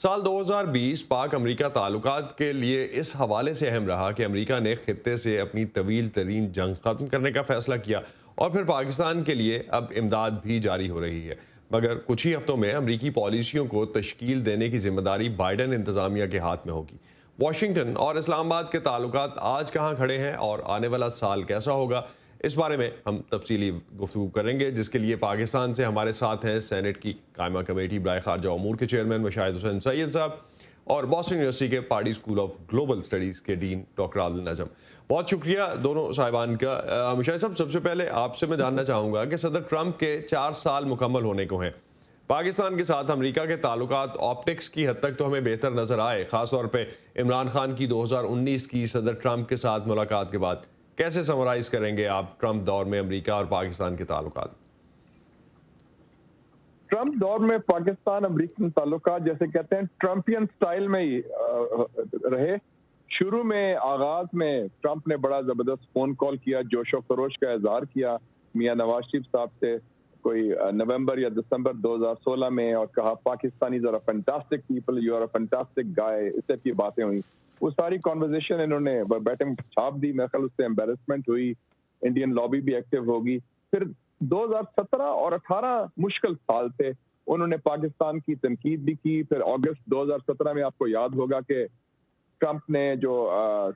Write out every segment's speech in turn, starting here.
سال 2020 پاک امریکہ تعلقات کے لیے اس حوالے سے اہم رہا کہ امریکہ نے خطے سے اپنی طویل ترین جنگ ختم کرنے کا فیصلہ کیا اور پھر پاکستان کے لیے اب امداد بھی جاری ہو رہی ہے، مگر کچھ ہی ہفتوں میں امریکی پالیسیوں کو تشکیل دینے کی ذمہ داری بائیڈن انتظامیہ کے ہاتھ میں ہوگی۔ واشنگٹن اور اسلام آباد کے تعلقات آج کہاں کھڑے ہیں اور آنے والا سال کیسا ہوگا، اس بارے میں ہم تفصیلی گفتگو کریں گے، جس کے لیے پاکستان سے ہمارے ساتھ ہیں سینٹ کی قائمہ کمیٹی برائے خارجہ امور کے چیئرمین مشاہد حسین سید صاحب اور بoston یونیورسٹی کے party school of global studies کے ڈین ڈاکٹر عادل نجم۔ بہت شکریہ دونوں صاحبان کا۔ مشاہد صاحب، سب سے پہلے آپ سے میں جاننا چاہوں گا کہ صدر ٹرمپ کے 4 سال مکمل ہونے کو ہیں، پاکستان کے ساتھ امریکہ کے تعلقات آپٹکس کی حد تک تو ہمیں بہتر نظر آئے، خاص طور پہ عمران خان کی 2019 کی صدر ٹرمپ کے ساتھ ملاقات کے بعد۔ کیسے سمرائز کریں گے آپ ٹرمپ دور میں امریکہ اور پاکستان کے تعلقات؟ ٹرمپ دور میں پاکستان امریکن تعلقات جیسے کہتے ہیں ٹرمپین سٹائل میں ہی رہے۔ شروع میں آغاز میں ٹرمپ نے بڑا زبردست فون کال کیا، جوش و خروش کا اظہار کیا میاں نواز شریف صاحب سے کوئی نومبر یا دسمبر 2016 میں، اور کہا Pakistanis are a fantastic people, you are a fantastic guy, اس طرح کی باتیں ہوئی۔ وہ ساری کانورزیشن انہوں نے بیٹم چھاپ دی، میرے خیال اس سے امبیرسمنٹ ہوئی، انڈین لابی بھی ایکٹیو ہوگی۔ پھر 2017 اور 18 مشکل سال تھے، انہوں نے پاکستان کی تنقید بھی کی۔ پھر اگست 2017 میں آپ کو یاد ہوگا کہ ٹرمپ نے جو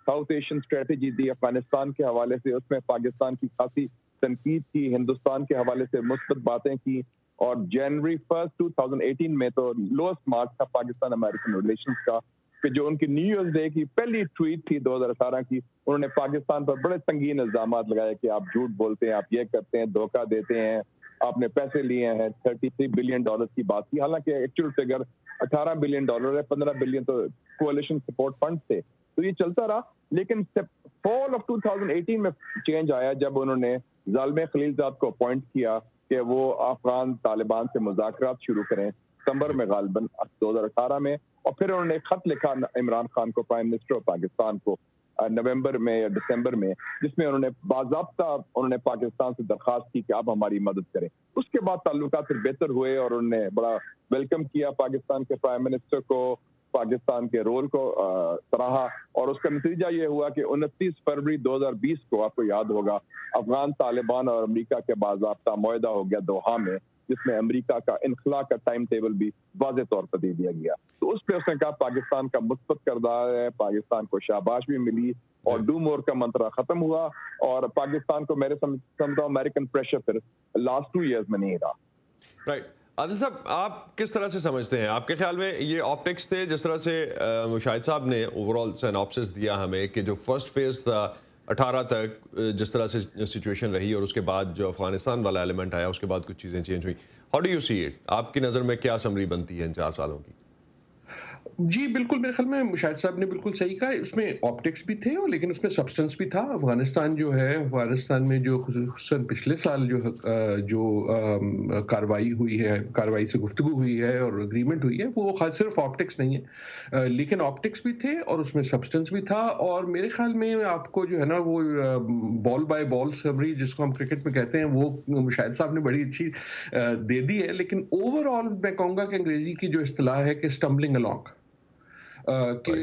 ساؤتھ ایشین اسٹریٹجی دی افغانستان کے حوالے سے، اس میں پاکستان کی خاصی تنقید کی، ہندوستان کے حوالے سے مثبت باتیں کی، اور جنوری 1 2018 میں تو لوئسٹ مارک تھا پاکستان امریکن ریلیشنز کا، کہ جو ان کی نیو ایئرز ڈے کی پہلی ٹویٹ تھی 2018 کی، انہوں نے پاکستان پر بڑے سنگین الزامات لگائے کہ آپ جھوٹ بولتے ہیں، آپ یہ کرتے ہیں، دھوکہ دیتے ہیں، آپ نے پیسے لیے ہیں۔ $33 بلین کی بات کی، حالانکہ ایکچوئل فگر $18 بلین ہے، 15 بلین تو کولیشن سپورٹ فنڈ تھے، تو یہ چلتا رہا۔ لیکن فال آف 2018 میں چینج آیا جب انہوں نے ظالم خلیل زاد کو اپوائنٹ کیا کہ وہ افغان طالبان سے مذاکرات شروع کریں، ستمبر میں غالباً 2018 میں، اور پھر انہوں نے خط لکھا عمران خان کو، پرائم منسٹر آف پاکستان کو، نومبر میں یا دسمبر میں، جس میں انہوں نے باضابطہ پاکستان سے درخواست کی کہ آپ ہماری مدد کریں۔ اس کے بعد تعلقات پھر بہتر ہوئے اور انہوں نے بڑا ویلکم کیا پاکستان کے پرائم منسٹر کو، پاکستان کے رول کو سراہا، اور اس کا نتیجہ یہ ہوا کہ 29 فروری 2020 کو آپ کو یاد ہوگا افغان طالبان اور امریکہ کے باضابطہ معاہدہ ہو گیا دوحہ میں، جس میں امریکہ کا انخلاء کا ٹائم ٹیبل بھی واضح طور پر دے دیا گیا۔ تو اس پہ اس نے کہا پاکستان کا مثبت کردار ہے، پاکستان کو شاباش بھی ملی، اور ڈو مور کا منترا ختم ہوا، اور پاکستان کو میرے سمجھتا ہوں امریکن پریشر پھر لاسٹ 2 ایئرز میں نہیں رہا۔ رائٹ، عادل صاحب آپ کس طرح سے سمجھتے ہیں؟ آپ کے خیال میں یہ آپٹکس تھے، جس طرح سے مشاہد صاحب نے اوور آل سیناپسس دیا ہمیں کہ جو فرسٹ فیز تھا 18 تک جس طرح سے سچویشن رہی، اور اس کے بعد جو افغانستان والا ایلیمنٹ آیا، اس کے بعد کچھ چیزیں چینج ہوئی، how do you see it? آپ کی نظر میں کیا سمری بنتی ہے ان 4 سالوں کی؟ جی بالکل، میرے خیال میں مشاہد صاحب نے بالکل صحیح کہا، اس میں آپٹکس بھی تھے اور لیکن اس میں سبسٹنس بھی تھا۔ افغانستان جو ہے، افغانستان میں جو خصوصاً پچھلے سال جو کارروائی ہوئی ہے، کارروائی سے گفتگو ہوئی ہے اور اگریمنٹ ہوئی ہے، وہ صرف آپٹکس نہیں ہے، لیکن آپٹکس بھی تھے اور اس میں سبسٹنس بھی تھا۔ اور میرے خیال میں آپ کو جو ہے نا وہ بال بائی بال سمری جس کو ہم کرکٹ میں کہتے ہیں، وہ مشاہد صاحب نے بڑی اچھی دے دی ہے، لیکن اوور آل میں کہوں گا کہ انگریزی کی جو اصطلاح ہے کہ اسٹمبلنگ along، کہ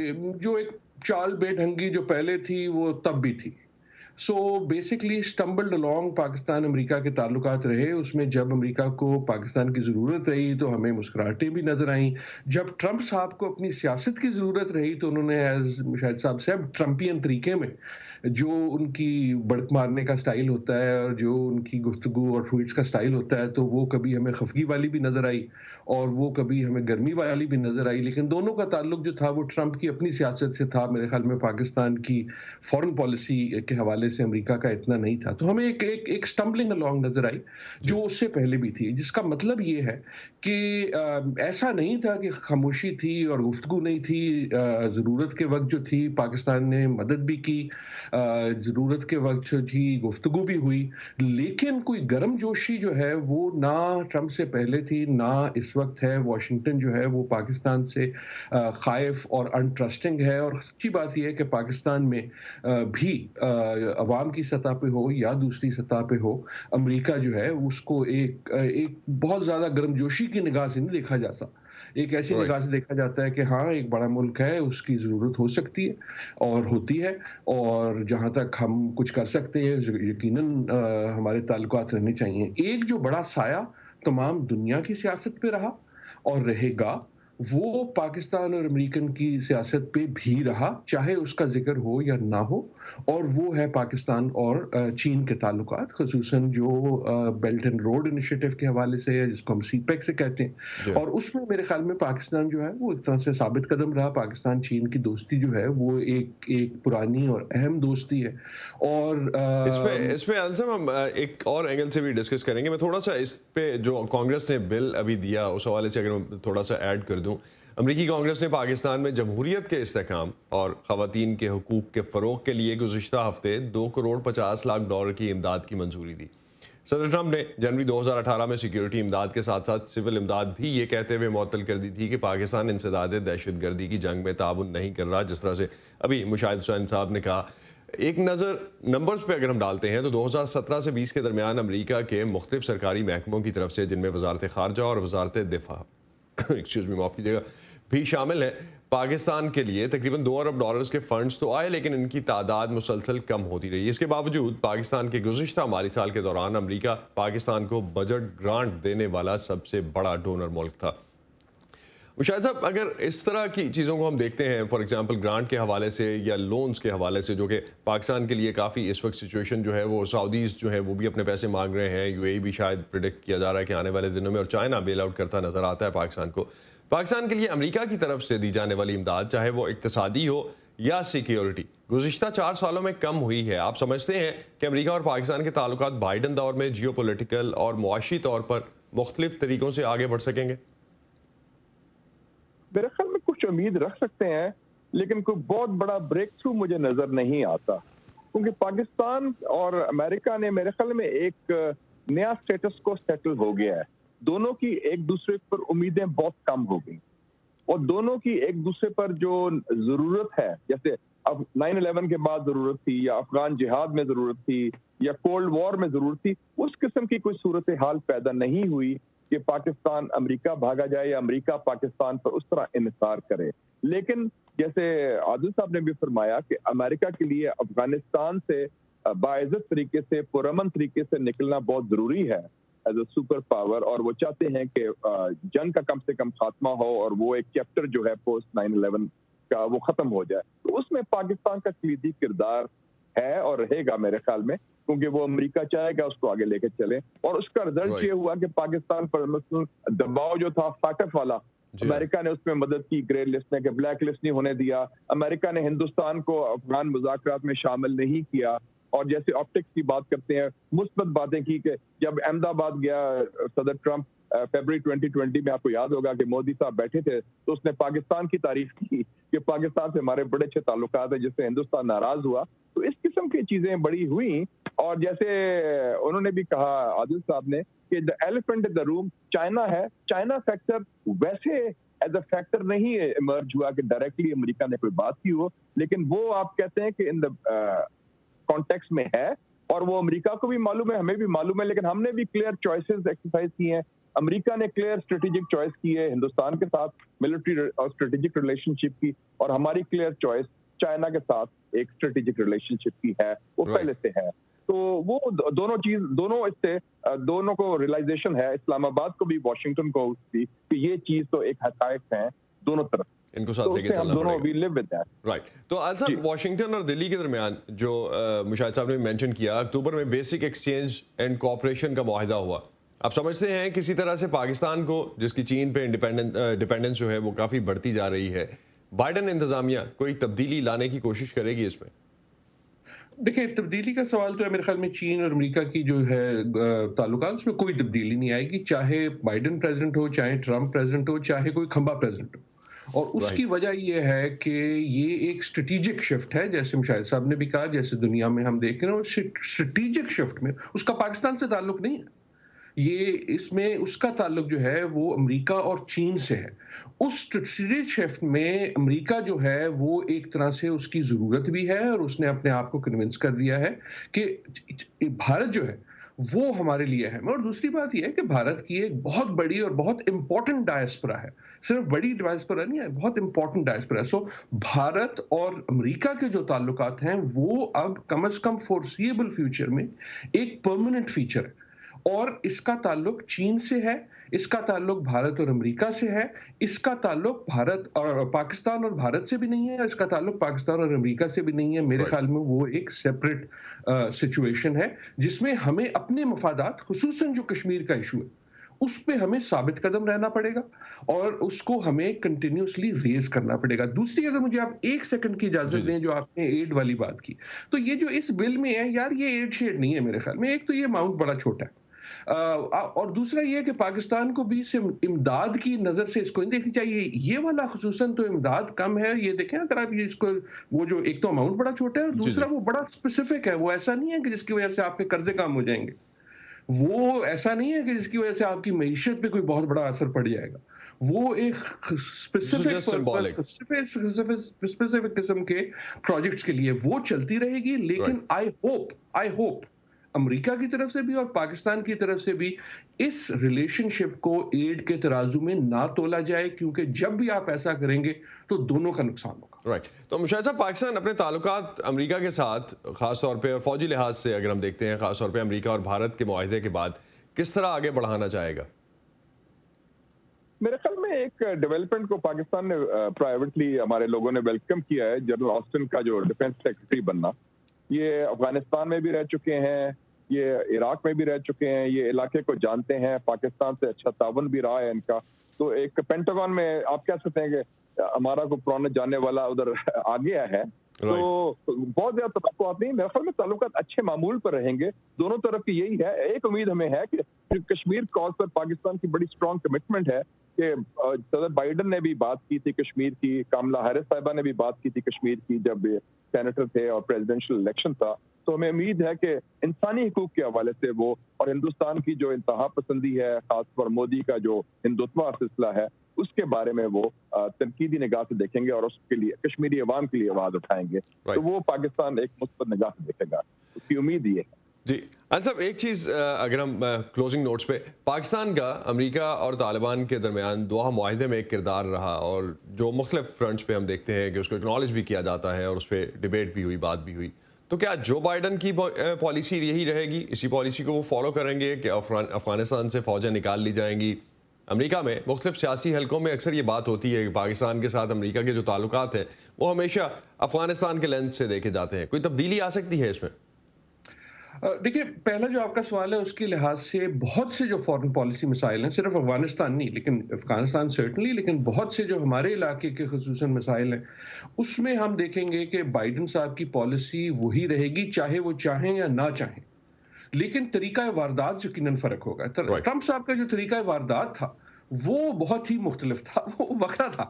جو ایک چال بے ڈھنگی جو پہلے تھی وہ تب بھی تھی۔ So basically stumbled along Pakistan America کے تعلقات رہے۔ اس میں جب امریکہ کو پاکستان کی ضرورت رہی تو ہمیں مسکراہٹیں بھی نظر آئیں، جب ٹرمپ صاحب کو اپنی سیاست کی ضرورت رہی تو انہوں نے ایز مشاہد صاحب سے ٹرمپین طریقے میں جو ان کی بڑک مارنے کا سٹائل ہوتا ہے اور جو ان کی گفتگو اور ٹویٹس کا سٹائل ہوتا ہے، تو وہ کبھی ہمیں خفگی والی بھی نظر آئی اور وہ کبھی ہمیں گرمی والی بھی نظر آئی، لیکن دونوں کا تعلق جو تھا وہ ٹرمپ کی اپنی سیاست سے تھا۔ میرے خیال میں پاکستان کی فورن پالیسی کے حوالے سے امریکہ کا اتنا نہیں تھا، تو ہمیں ایک سٹمبلنگ along نظر آئی جو اس سے پہلے بھی تھی، جس کا مطلب یہ ہے کہ ایسا نہیں تھا کہ خاموشی تھی اور گفتگو نہیں تھی۔ ضرورت کے وقت جو تھی پاکستان نے مدد بھی کی، ضرورت کے وقت جو تھی گفتگو بھی ہوئی، لیکن کوئی گرم جوشی جو ہے وہ نہ ٹرمپ سے پہلے تھی نہ اس وقت ہے۔ واشنگٹن جو ہے وہ پاکستان سے خائف اور انٹرسٹنگ ہے، اور سچی بات یہ ہے کہ پاکستان میں بھی عوام کی سطح پہ ہو یا دوسری سطح پہ ہو، امریکہ جو ہے اس کو ایک بہت زیادہ گرم جوشی کی نگاہ سے نہیں دیکھا جاتا۔ ایک ایسی نگاہ سے دیکھا جاتا ہے کہ ہاں ایک بڑا ملک ہے، اس کی ضرورت ہو سکتی ہے اور ہوتی ہے، اور جہاں تک ہم کچھ کر سکتے ہیں یقیناً ہمارے تعلقات رہنے چاہیے۔ ایک جو بڑا سایہ تمام دنیا کی سیاست پہ رہا اور رہے گا، وہ پاکستان اور امریکن کی سیاست پہ بھی رہا، چاہے اس کا ذکر ہو یا نہ ہو، اور وہ ہے پاکستان اور چین کے تعلقات، خصوصاً جو بیلٹ اینڈ روڈ انیشیٹو کے حوالے سے ہے، جس کو ہم سی پیک سے کہتے ہیں، جی اور اس میں میرے خیال میں پاکستان جو ہے وہ ایک طرح سے ثابت قدم رہا۔ پاکستان چین کی دوستی جو ہے وہ ایک پرانی اور اہم دوستی ہے، اور اس پہ الزم ہم ایک اور اینگل سے بھی ڈسکس کریں گے۔ میں تھوڑا سا اس پہ جو کانگریس نے بل ابھی دیا اس حوالے سے اگر میں تھوڑا سا ایڈ کر دوں، امریکی کانگریس نے پاکستان میں جمہوریت کے استحکام اور خواتین کے حقوق کے فروغ کے لیے گزشتہ ہفتے $2.50 کروڑ کی امداد کی منظوری دی۔ صدر ٹرمپ نے جنوری 2018 میں سیکیورٹی امداد کے ساتھ ساتھ سول امداد بھی یہ کہتے ہوئے معطل کر دی تھی کہ پاکستان انسداد دہشت گردی کی جنگ میں تعاون نہیں کر رہا، جس طرح سے ابھی مشاہد حسین صاحب نے کہا۔ ایک نظر نمبرز پہ اگر ہم ڈالتے ہیں تو 2017 سے 20 کے درمیان امریکہ کے مختلف سرکاری محکموں کی طرف سے، جن میں وزارت خارجہ اور وزارت دفاع معاف کیجیے گا بھی شامل ہے، پاکستان کے لیے تقریباً $2 ارب کے فنڈز تو آئے، لیکن ان کی تعداد مسلسل کم ہوتی رہی۔ اس کے باوجود پاکستان کے گزشتہ مالی سال کے دوران امریکہ پاکستان کو بجٹ گرانٹ دینے والا سب سے بڑا ڈونر ملک تھا۔ مشاہد صاحب، اگر اس طرح کی چیزوں کو ہم دیکھتے ہیں، فار ایگزامپل گرانٹ کے حوالے سے یا لونز کے حوالے سے، جو کہ پاکستان کے لیے کافی اس وقت سچویشن جو ہے وہ سعودیز جو ہے وہ بھی اپنے پیسے مانگ رہے ہیں، UAE بھی شاید پریڈکٹ کیا جا رہا ہے کہ آنے والے دنوں میں، اور چائنا بیل آؤٹ کرتا نظر آتا ہے پاکستان کو۔ پاکستان کے لیے امریکہ کی طرف سے دی جانے والی امداد، چاہے وہ اقتصادی ہو یا سیکیورٹی، گزشتہ 4 سالوں میں کم ہوئی ہے۔ آپ سمجھتے ہیں کہ امریکہ اور پاکستان کے تعلقات بائیڈن دور میں جیو پولیٹیکل اور معاشی طور پر مختلف طریقوں سے آگے بڑھ سکیں گے؟ میرے خیال میں کچھ امید رکھ سکتے ہیں، لیکن کوئی بہت بڑا بریک تھرو مجھے نظر نہیں آتا، کیونکہ پاکستان اور امریکہ نے میرے خیال میں ایک نیا سٹیٹس کو سیٹل ہو گیا ہے۔ دونوں کی ایک دوسرے پر امیدیں بہت کم ہو گئی، اور دونوں کی ایک دوسرے پر جو ضرورت ہے، جیسے اب 9/11 کے بعد ضرورت تھی، یا افغان جہاد میں ضرورت تھی، یا کولڈ وار میں ضرورت تھی، اس قسم کی کوئی صورتحال پیدا نہیں ہوئی کہ پاکستان امریکہ بھاگا جائے یا امریکہ پاکستان پر اس طرح انحصار کرے۔ لیکن جیسے عادل صاحب نے بھی فرمایا کہ امریکہ کے لیے افغانستان سے باعزت طریقے سے، پرامن طریقے سے نکلنا بہت ضروری ہے ایز اے سپر پاور، اور وہ چاہتے ہیں کہ جنگ کا کم سے کم خاتمہ ہو، اور وہ ایک چیپٹر جو ہے پوسٹ 9/11 کا وہ ختم ہو جائے۔ تو اس میں پاکستان کا کلیدی کردار ہے اور رہے گا میرے خیال میں، کیونکہ وہ امریکہ چاہے گا اس کو آگے لے کے چلے، اور اس کا رزلٹ یہ ہوا کہ پاکستان پر مثلاً دباؤ جو تھا فاٹف والا، امریکہ نے اس میں مدد کی، گرے لسٹ نے کہ بلیک لسٹ نہیں ہونے دیا، امریکہ نے ہندوستان کو افغان مذاکرات میں شامل نہیں کیا، اور جیسے آپٹکس کی بات کرتے ہیں، مثبت باتیں کی کہ جب احمد آباد گیا صدر ٹرمپ فیبرری 2020 میں، آپ کو یاد ہوگا کہ مودی صاحب بیٹھے تھے، تو اس نے پاکستان کی تعریف کی کہ پاکستان سے ہمارے بڑے اچھے تعلقات ہیں، جس سے ہندوستان ناراض ہوا۔ تو اس قسم کی چیزیں بڑی ہوئیں، اور جیسے انہوں نے بھی کہا عادل صاحب نے کہ the elephant in the room China ہے۔ چائنا فیکٹر ویسے ایز اے فیکٹر نہیں ایمرج ہوا کہ ڈائریکٹلی امریکہ نے کوئی بات کی ہو، لیکن وہ آپ کہتے ہیں کہ ان کانٹیکس میں ہے، اور وہ امریکہ کو بھی معلوم ہے، ہمیں بھی معلوم ہے، لیکن ہم نے بھی کلیئر چوائسز ایکسرسائز کی ہیں۔ امریکہ نے کلیئر اسٹریٹجک چوائس کی ہے ہندوستان کے ساتھ ملٹری اور اسٹریٹجک ریلیشن شپ کی، اور ہماری کلیئر چوائس چائنا کے ساتھ ایک اسٹریٹجک ریلیشن شپ کی ہے، وہ پہلے سے ہے۔ تو وہ دونوں کو ریلائزیشن ہے، اسلام آباد کو بھی، واشنگٹن کو بھی، کہ یہ چیز تو ایک حقائق ہیں دونوں طرف، ان کو ساتھ لے کے چلنا پڑے گا۔ رائٹ، تو آج صاحب واشنگٹن اور دلی کے درمیان جو مشاہد صاحب نے مینشن کیا، اکتوبر میں بیسک ایکسچینج اینڈ کوآپریشن کا معاہدہ ہوا، آپ سمجھتے ہیں کسی طرح سے پاکستان کو، جس کی چین پہ ڈیپینڈنس جو ہے وہ کافی بڑھتی جا رہی ہے، بائیڈن انتظامیہ کوئی تبدیلی لانے کی کوشش کرے گی اس میں؟ دیکھیں، تبدیلی کا سوال تو ہے میرے خیال میں چین اور امریکہ کی جو ہے تعلقات، اس میں کوئی تبدیلی نہیں آئے گی، چاہے بائیڈن پریزیڈنٹ ہو، چاہے ٹرمپ پریزیڈنٹ ہو، چاہے کوئی کھمبا پریزیڈنٹ ہو، اور اس کی وجہ یہ ہے کہ یہ ایک اسٹریٹجک شفٹ ہے، جیسے مشاہد صاحب نے بھی کہا، جیسے دنیا میں ہم دیکھ رہے ہیں، اسٹریٹجک شفٹ میں اس کا پاکستان سے تعلق نہیں ہے، یہ اس میں اس کا تعلق جو ہے وہ امریکہ اور چین سے ہے۔ اس اسٹریٹجک شفٹ میں امریکہ جو ہے وہ ایک طرح سے اس کی ضرورت بھی ہے، اور اس نے اپنے آپ کو کنونس کر دیا ہے کہ بھارت جو ہے وہ ہمارے لیے اہم ہے. اور دوسری بات یہ ہے کہ بھارت کی ایک بہت بڑی اور بہت امپورٹنٹ ڈائسپورا ہے. صرف بڑی ڈائسپورا نہیں ہے, بہت امپورٹنٹ ڈائسپورا ہے. سو بھارت اور امریکہ کے جو تعلقات ہیں وہ اب کم از کم فورسیبل فیوچر میں ایک پرماننٹ فیچر ہے. اور اس کا تعلق چین سے ہے, اس کا تعلق بھارت اور امریکہ سے ہے, اس کا تعلق بھارت اور پاکستان اور بھارت سے بھی نہیں ہے, اس کا تعلق پاکستان اور امریکہ سے بھی نہیں ہے. میرے خیال میں وہ ایک سیپریٹ سچویشن ہے جس میں ہمیں اپنے مفادات, خصوصاً جو کشمیر کا ایشو ہے, اس پہ ہمیں ثابت قدم رہنا پڑے گا اور اس کو ہمیں کنٹینیوسلی ریز کرنا پڑے گا. دوسری, اگر مجھے آپ ایک سیکنڈ کی اجازت دیں, جو آپ نے ایڈ والی بات کی, تو یہ جو اس بل میں ہے یار, یہ ایڈ شیڈ نہیں ہے میرے خیال میں. ایک تو یہ اماؤنٹ بڑا چھوٹا ہے, اور دوسرا یہ کہ پاکستان کو بھی صرف امداد کی نظر سے اس کو نہیں دیکھنی چاہیے. یہ والا خصوصاً تو امداد کم ہے. یہ دیکھیں اگر آپ یہ اس کو, وہ جو ایک تو اماؤنٹ بڑا چھوٹا ہے اور دوسرا وہ بڑا اسپیسیفک ہے. وہ ایسا نہیں ہے کہ جس کی وجہ سے آپ کے قرضے کام ہو جائیں گے. وہ ایسا نہیں ہے کہ جس کی وجہ سے آپ کی معیشت پہ کوئی بہت بڑا اثر پڑ جائے گا. وہ ایک اسپیسیفک قسم کے پروجیکٹس کے لیے وہ چلتی رہے گی. لیکن آئی ہوپ امریکہ کی طرف سے بھی اور پاکستان کی طرف سے بھی اس ریلیشن شپ کو ایڈ کے ترازو میں نہ تولا جائے, کیونکہ جب بھی آپ ایسا کریں گے تو دونوں کا نقصان ہوگا. رائٹ. تو مشاہد صاحب, پاکستان اپنے تعلقات امریکہ کے ساتھ خاص طور پہ اور فوجی لحاظ سے اگر ہم دیکھتے ہیں, خاص طور پہ امریکہ اور بھارت کے معاہدے کے بعد کس طرح آگے بڑھانا چاہے گا؟ میرے خیال میں ایک ڈیولپمنٹ کو پاکستان نے پرائیویٹلی ہمارے لوگوں نے ویلکم کیا ہے. جنرل آسٹن کا جو ڈیفنس سیکرٹری بننا, یہ افغانستان میں بھی رہ چکے ہیں, یہ عراق میں بھی رہ چکے ہیں, یہ علاقے کو جانتے ہیں, پاکستان سے اچھا تعاون بھی رہا ہے ان کا. تو ایک پینٹاگون میں آپ کہہ سکتے ہیں کہ ہمارا کو پرانا جاننے والا ادھر آ گیا ہے. تو بہت زیادہ توقعات نہیں. میرے خیال میں تعلقات اچھے معمول پر رہیں گے. دونوں طرف کی یہی ہے. ایک امید ہمیں ہے کہ کشمیر کاز پر پاکستان کی بڑی اسٹرانگ کمٹمنٹ ہے کہ صدر بائیڈن نے بھی بات کی تھی کشمیر کی, کاملا ہیرس صاحبہ نے بھی بات کی تھی کشمیر کی جب سینیٹر تھے اور پریزیڈنشل الیکشن تھا. تو ہمیں امید ہے کہ انسانی حقوق کے حوالے سے وہ, اور ہندوستان کی جو انتہا پسندی ہے, خاص طور مودی کا جو ہندوتوا سلسلہ ہے, اس کے بارے میں وہ تنقیدی نگاہ سے دیکھیں گے اور اس کے لیے کشمیری عوام کے لیے آواز اٹھائیں گے. تو وہ پاکستان ایک مثبت نگاہ سے دیکھے گا. اس کی امید یہ ہے. جی انصر صاحب, ایک چیز اگر ہم کلوزنگ نوٹس پہ, پاکستان کا امریکہ اور طالبان کے درمیان دوحہ معاہدے میں ایک کردار رہا اور جو مختلف فرنٹس پہ ہم دیکھتے ہیں کہ اس کو اکنالج بھی کیا جاتا ہے اور اس پہ ڈیبیٹ بھی ہوئی, بات بھی ہوئی. تو کیا جو بائیڈن کی پالیسی یہی رہے گی, اسی پالیسی کو وہ فالو کریں گے کہ افغانستان سے فوجیں نکال لی جائیں گی؟ امریکہ میں مختلف سیاسی حلقوں میں اکثر یہ بات ہوتی ہے کہ پاکستان کے ساتھ امریکہ کے جو تعلقات ہیں وہ ہمیشہ افغانستان کے لینس سے دیکھے جاتے ہیں. کوئی تبدیلی آ سکتی ہے اس میں؟ دیکھیے, پہلا جو آپ کا سوال ہے اس کے لحاظ سے بہت سے جو فورن پالیسی مسائل ہیں, صرف افغانستان نہیں لیکن افغانستان سرٹنلی, لیکن بہت سے جو ہمارے علاقے کے خصوصاً مسائل ہیں, اس میں ہم دیکھیں گے کہ بائیڈن صاحب کی پالیسی وہی رہے گی چاہے وہ چاہیں یا نہ چاہیں. لیکن طریقہ واردات یقیناً فرق ہوگا. ٹرمپ صاحب کا جو طریقہ واردات تھا وہ بہت ہی مختلف تھا, وہ وکرا تھا,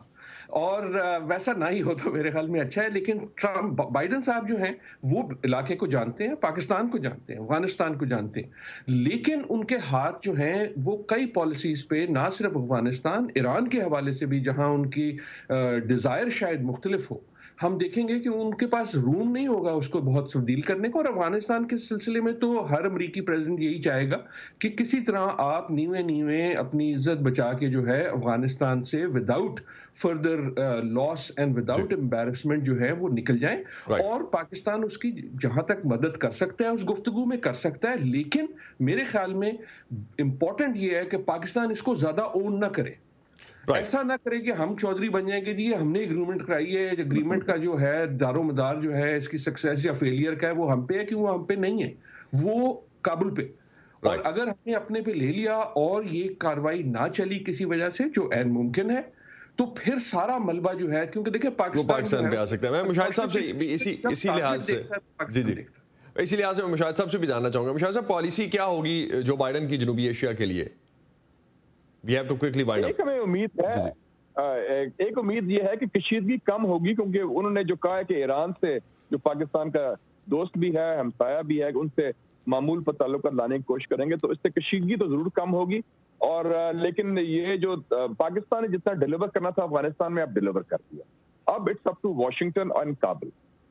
اور ویسا نہ ہی ہو تو میرے خیال میں اچھا ہے. لیکن بائیڈن صاحب جو ہیں وہ علاقے کو جانتے ہیں, پاکستان کو جانتے ہیں, افغانستان کو جانتے ہیں, لیکن ان کے ہاتھ جو ہیں وہ کئی پالیسیز پہ, نہ صرف افغانستان, ایران کے حوالے سے بھی جہاں ان کی ڈیزائر شاید مختلف ہو, ہم دیکھیں گے کہ ان کے پاس روم نہیں ہوگا اس کو بہت تبدیل کرنے کو. اور افغانستان کے سلسلے میں تو ہر امریکی پریزیڈنٹ یہی چاہے گا کہ کسی طرح آپ نیوے اپنی عزت بچا کے جو ہے افغانستان سے without further loss and without embarrassment جو ہے وہ نکل جائیں. اور پاکستان اس کی جہاں تک مدد کر سکتا ہے اس گفتگو میں کر سکتا ہے, لیکن میرے خیال میں امپورٹنٹ یہ ہے کہ پاکستان اس کو زیادہ اون نہ کرے. ایسا نہ کرے کہ ہم چودھری بن جائیں گے, جی ہم نے اگریمنٹ کرائی ہے, اگریمنٹ کا جو ہے دار و مدار جو ہے اس کی سکسیس یا فیلئر کا ہے وہ ہم پہ ہے, کہ وہ ہم پہ نہیں ہے, وہ کابل پہ. اور اگر ہم نے اپنے پہ لے لیا اور یہ کاروائی نہ چلی کسی وجہ سے, جو عین ممکن ہے, تو پھر سارا ملبہ جو ہے, کیونکہ دیکھیں پاکستان پہ آ سکتا ہے. میں مشاہد صاحب سے اسی لحاظ سے اسی لحاظ سے میں مشاہد صاحب سے بھی جاننا چاہوں گا. مشاہد صاحب, پالیسی کیا ہوگی جو بائیڈن کی جنوبی ایشیا کے لیے؟ ایک ہمیں امید ہے, ایک امید یہ ہے کہ کشیدگی کم ہوگی, کیونکہ انہوں نے جو کہا ہے کہ ایران سے جو پاکستان کا دوست بھی ہے, ہمسایہ بھی ہے, ان سے معمول پر تعلقات لانے کی کوشش کریں گے, تو اس سے کشیدگی تو ضرور کم ہوگی. اور لیکن یہ جو پاکستان نے جتنا ڈیلیور کرنا تھا افغانستان میں اب ڈیلیور کر دیا. اب it's up to Washington and Kabul.